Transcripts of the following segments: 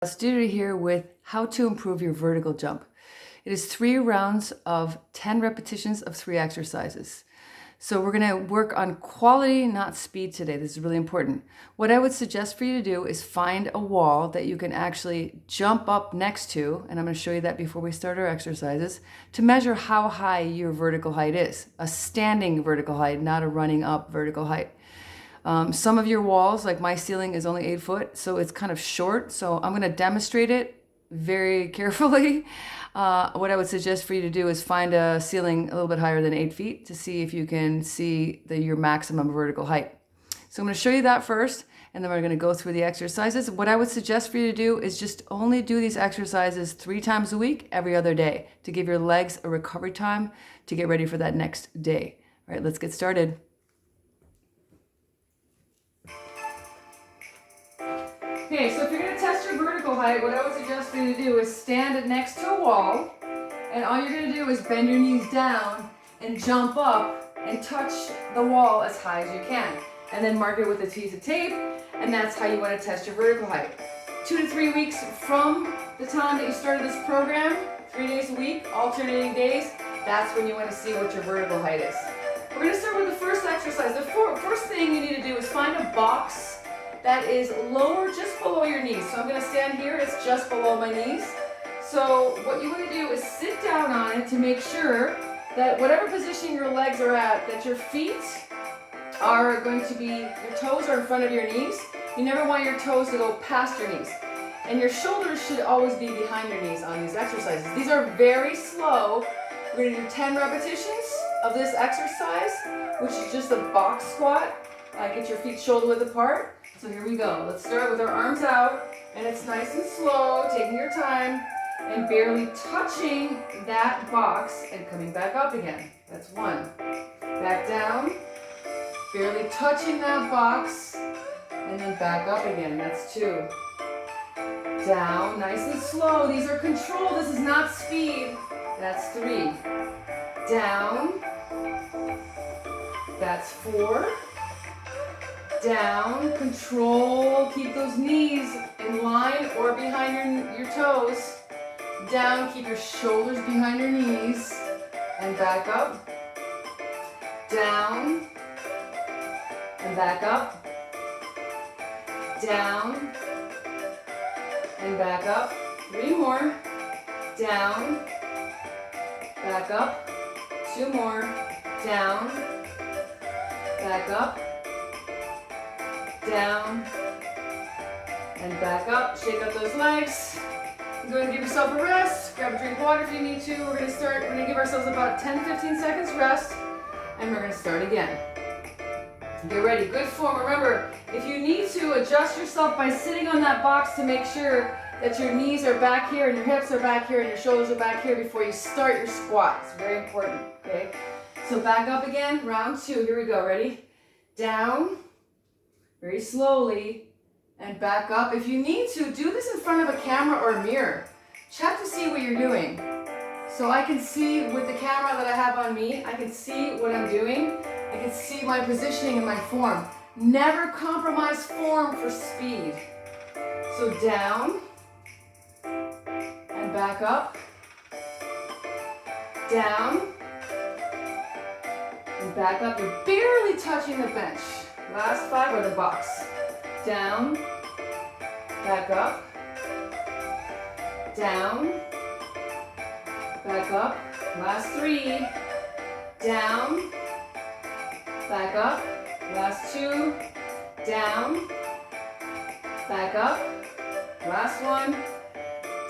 Studio here with how to improve your vertical jump. It is 3 rounds of 10 repetitions of 3 exercises. So we're going to work on quality, not speed today. This is really important. What I would suggest for you to do is find a wall that you can actually jump up next to, and I'm going to show you that before we start our exercises, to measure how high your vertical height is. A standing vertical height, not a running up vertical height. Some of your walls, like my ceiling, is only 8 foot, so it's kind of short. So I'm going to demonstrate it very carefully. What I would suggest for you to do is find a ceiling a little bit higher than 8 feet to see if you can see your maximum vertical height. So I'm going to show you that first, and then we're going to go through the exercises. What I would suggest for you to do is just only do these exercises 3 times a week, every other day, to give your legs a recovery time to get ready for that next day. All right, let's get started. Okay, so if you're going to test your vertical height, what I would suggest for you to do is stand next to a wall, and all you're going to do is bend your knees down and jump up and touch the wall as high as you can. And then mark it with a piece of tape, and that's how you want to test your vertical height. 2 to 3 weeks from the time that you started this program, 3 days a week, alternating days, that's when you want to see what your vertical height is. We're going to start with the first exercise. The first thing you need to do is find a box that is lower, just below your knees. So I'm going to stand here, it's just below my knees. So what you want to do is sit down on it to make sure that whatever position your legs are at, that your feet are going to be, your toes are in front of your knees. You never want your toes to go past your knees. And your shoulders should always be behind your knees on these exercises. These are very slow. We're going to do 10 repetitions of this exercise, which is just a box squat. Get your feet shoulder width apart. So here we go. Let's start with our arms out, and it's nice and slow, taking your time, and barely touching that box and coming back up again. That's 1. Back down, barely touching that box, and then back up again. That's 2. Down, nice and slow. These are control. This is not speed. That's 3. Down. That's 4. Down, control, keep those knees in line or behind your toes. Down, keep your shoulders behind your knees, and back up. Down, and back up. Down, and back up. 3 more. Down, back up. 2 more. Down, back up. Down, and back up. Shake out those legs. Go ahead and give yourself a rest. Grab a drink of water if you need to. We're going to give ourselves about 10-15 seconds rest, and we're going to start again. Get ready. Good form. Remember, if you need to, adjust yourself by sitting on that box to make sure that your knees are back here and your hips are back here and your shoulders are back here before you start your squat. It's very important. Okay? So back up again. Round 2. Here we go. Ready? Down. Very slowly, and back up. If you need to, do this in front of a camera or a mirror. Check to see what you're doing. So I can see with the camera that I have on me, I can see what I'm doing. I can see my positioning and my form. Never compromise form for speed. So down, and back up. Down, and back up. You're barely touching the bench. Last 5 or the box. Down, back up, down, back up. Last 3. Down, back up. Last 2. Down, back up. Last 1.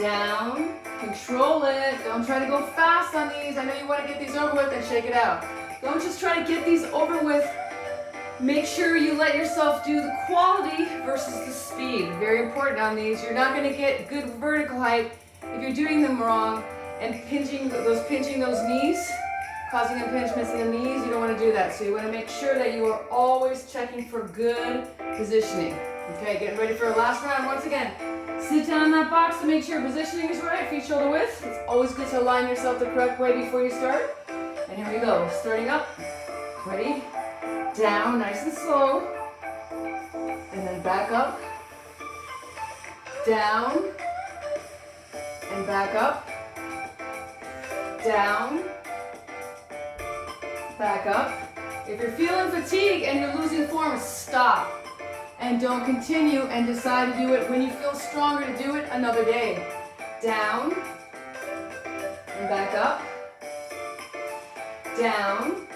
Down. Control it. Don't try to go fast on these. I know you want to get these over with and shake it out. Don't just try to get these over with. Make sure you let yourself do the quality versus the speed. Very important on these. You're not going to get good vertical height if you're doing them wrong and pinching those knees, causing impingements in the knees. You don't want to do that. So you want to make sure that you are always checking for good positioning. Okay, getting ready for our last round. Once again, sit down in that box to make sure your positioning is right. Feet shoulder width. It's always good to align yourself the correct way before you start. And here we go. Starting up. Ready? Down, nice and slow, and then back up, down, and back up, down, back up. If you're feeling fatigue and you're losing form, stop. And don't continue and decide to do it when you feel stronger to do it another day. Down, and back up, down,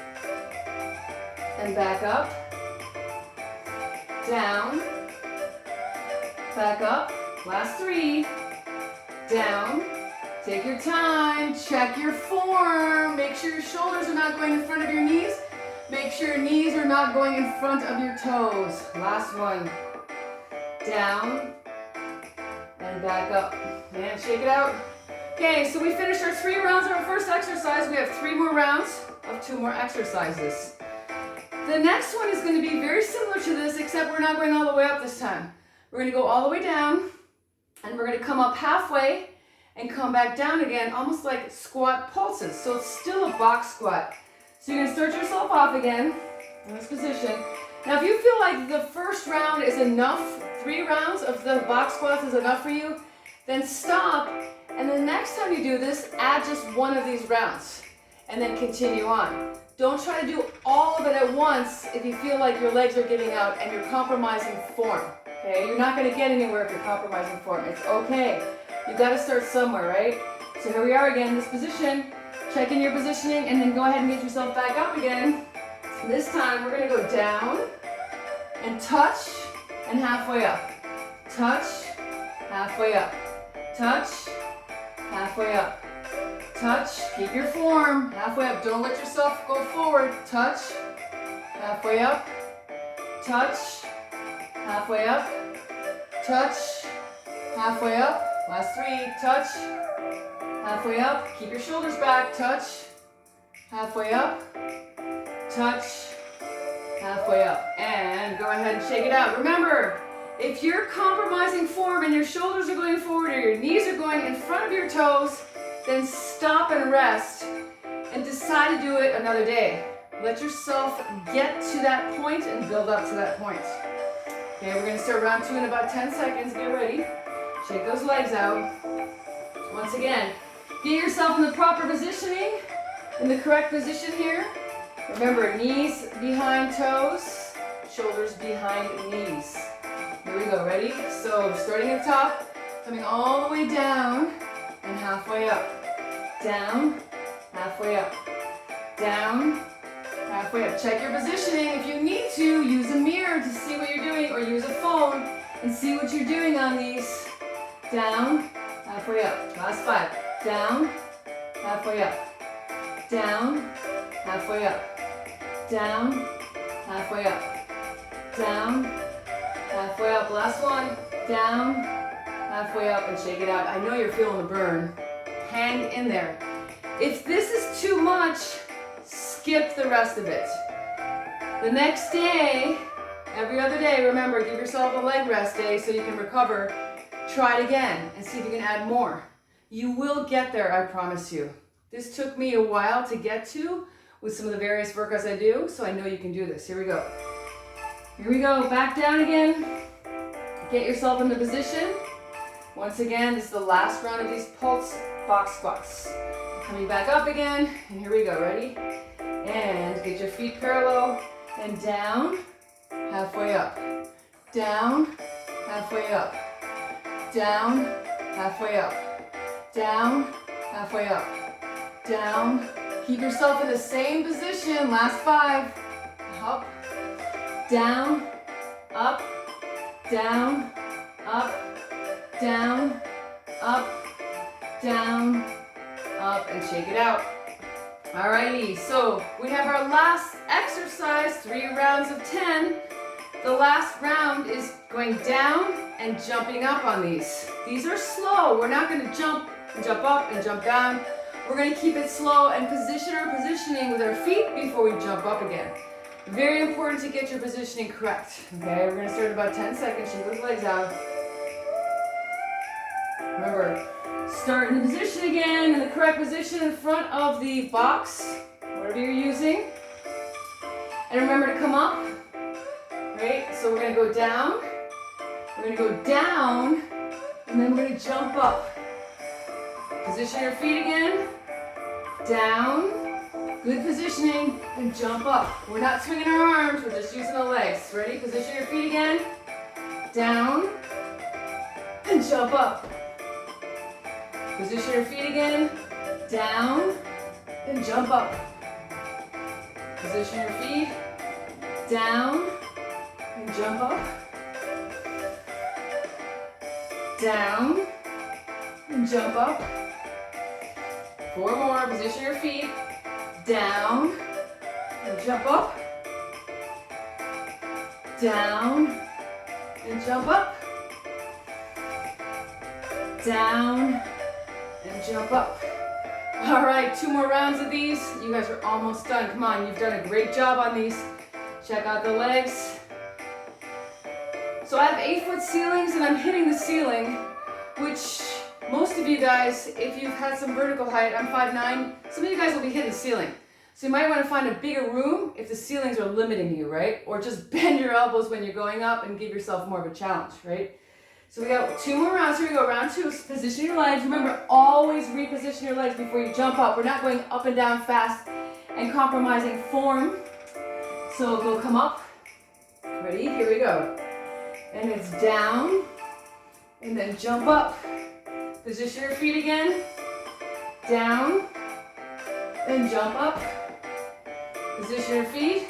and back up, down, back up. Last 3, down. Take your time, check your form, make sure your shoulders are not going in front of your knees. Make sure your knees are not going in front of your toes. Last one. Down and back up. And shake it out. Okay, so we finished our 3 rounds of our first exercise. We have 3 more rounds of 2 more exercises. The next one is going to be very similar to this, except we're not going all the way up this time. We're going to go all the way down, and we're going to come up halfway and come back down again, almost like squat pulses. So it's still a box squat. So you're going to start yourself off again in this position. Now if you feel like the first round is enough, 3 rounds of the box squats is enough for you, then stop, and the next time you do this, add just 1 of these rounds, and then continue on. Don't try to do all of it at once if you feel like your legs are giving out and you're compromising form. Okay, you're not going to get anywhere if you're compromising form. It's okay. You've got to start somewhere, right? So here we are again in this position. Check in your positioning and then go ahead and get yourself back up again. This time we're going to go down and touch and halfway up. Touch, halfway up. Touch, halfway up. Touch, keep your form, halfway up. Don't let yourself go forward. Touch, halfway up. Touch, halfway up. Touch, halfway up. Last 3, touch, halfway up. Keep your shoulders back. Touch, halfway up. Touch, halfway up. And go ahead and shake it out. Remember, if you're compromising form and your shoulders are going forward or your knees are going in front of your toes, then stop and rest and decide to do it another day. Let yourself get to that point and build up to that point. Okay, we're going to start round 2 in about 10 seconds. Get ready. Shake those legs out. Once again, get yourself in the proper positioning, in the correct position here. Remember, knees behind toes, shoulders behind knees. Here we go, ready? So starting at the top, coming all the way down and halfway up. Down, halfway up. Down, halfway up. Check your positioning. If you need to, use a mirror to see what you're doing or use a phone and see what you're doing on these. Down, halfway up. Last 5. Down, halfway up. Down, halfway up. Down, halfway up. Down, halfway up. Last 1. Down, halfway up, and shake it out. I know you're feeling the burn. Hang in there. If this is too much, skip the rest of it. The next day, every other day, remember, give yourself a leg rest day so you can recover. Try it again and see if you can add more. You will get there, I promise you. This took me a while to get to with some of the various workouts I do, so I know you can do this. Here we go. Here we go, back down again. Get yourself in the position. Once again, this is the last round of these pulse box squats. Coming back up again, and here we go, ready? And get your feet parallel, and down, halfway up. Down, halfway up. Down, halfway up. Down, halfway up. Down. Keep yourself in the same position. Last 5. Up, down, up, down, up, down, up, down, up, and shake it out. Alrighty, so we have our last exercise, 3 rounds of 10. The last round is going down and jumping up on these. These are slow. We're not going to jump and jump up and jump down. We're going to keep it slow and position our positioning with our feet before we jump up again. Very important to get your positioning correct. Okay, we're going to start in about 10 seconds. Shake those legs out. Remember, start in the position again, in the correct position in front of the box, whatever you're using. And remember to come up. Right? So we're going to go down. We're going to go down And then we're gonna jump up. Position your feet again. Down. Good positioning. And jump up. We're not swinging our arms, we're just using the legs. Ready? Position your feet again. Down. And jump up. Position your feet again. Down. And jump up. Position your feet. Down. And jump up. Down. And jump up. 4 more. Position your feet. Down. And jump up. Down. And jump up. Down. And jump up. All right, 2 more rounds of these. You guys are almost done. Come on, you've done a great job on these. Check out the legs. So I have 8-foot ceilings and I'm hitting the ceiling, which most of you guys, if you've had some vertical height, I'm 5'9", some of you guys will be hitting the ceiling. So you might want to find a bigger room if the ceilings are limiting you, right? Or just bend your elbows when you're going up and give yourself more of a challenge, right? So we got 2 more rounds. Here we go. Round 2. Position your legs. Remember, always reposition your legs before you jump up. We're not going up and down fast and compromising form. So we'll come up. Ready? Here we go. And it's down. And then jump up. Position your feet again. Down. And jump up. Position your feet.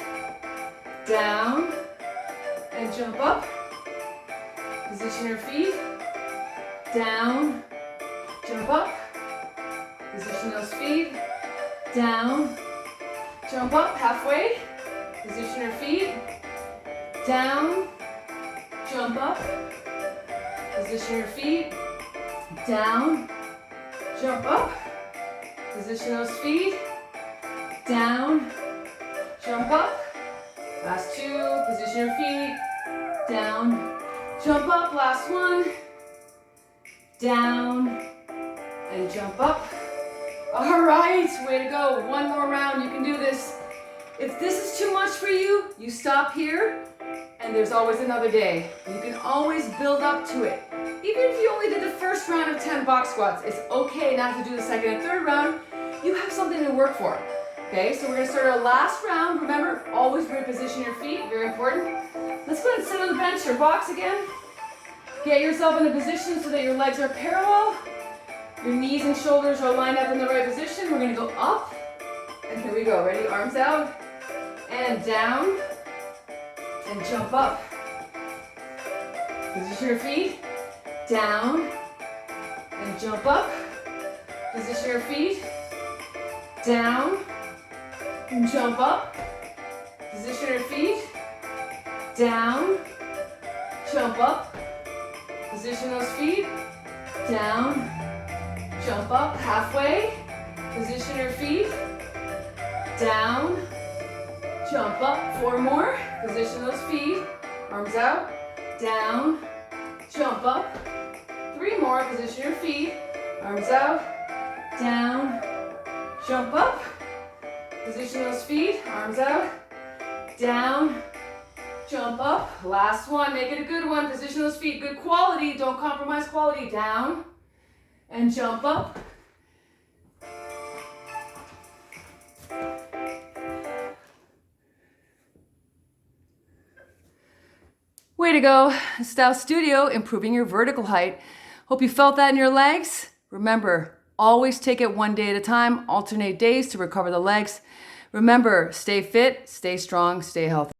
Down. And jump up. Position your feet. Down. Jump up. Position those feet. Down. Jump up halfway. Position your feet. Down. Jump up. Position your feet. Down. Jump up. Position those feet. Down. Jump up. Last 2. Position your feet. Down. Jump up. Last 1. Down. And jump up. All right. Way to go. 1 more round. You can do this. If this is too much for you, you stop here. And there's always another day. You can always build up to it. Even if you only did the first round of 10 box squats, it's okay not to do the second and third round. You have something to work for. Okay, so we're gonna start our last round. Remember, always reposition your feet, very important. Let's go ahead and sit on the bench or box again. Get yourself in a position so that your legs are parallel. Your knees and shoulders are lined up in the right position. We're gonna go up, and here we go. Ready? Arms out, and down, and jump up. Position your feet, down, and jump up. Position your feet, down, and jump up. Position your feet, down, jump up. Position those feet, down, jump up. Halfway. Position your feet, down, jump up. 4 more. Position those feet, arms out, down, jump up. 3 more. Position your feet, arms out, down, jump up. Position those feet, arms out, down, jump up. Last 1. Make it a good one. Position those feet. Good quality. Don't compromise quality. Down and jump up. Way to go. Stiles Studio, improving your vertical height. Hope you felt that in your legs. Remember, always take it 1 day at a time. Alternate days to recover the legs. Remember, stay fit, stay strong, stay healthy.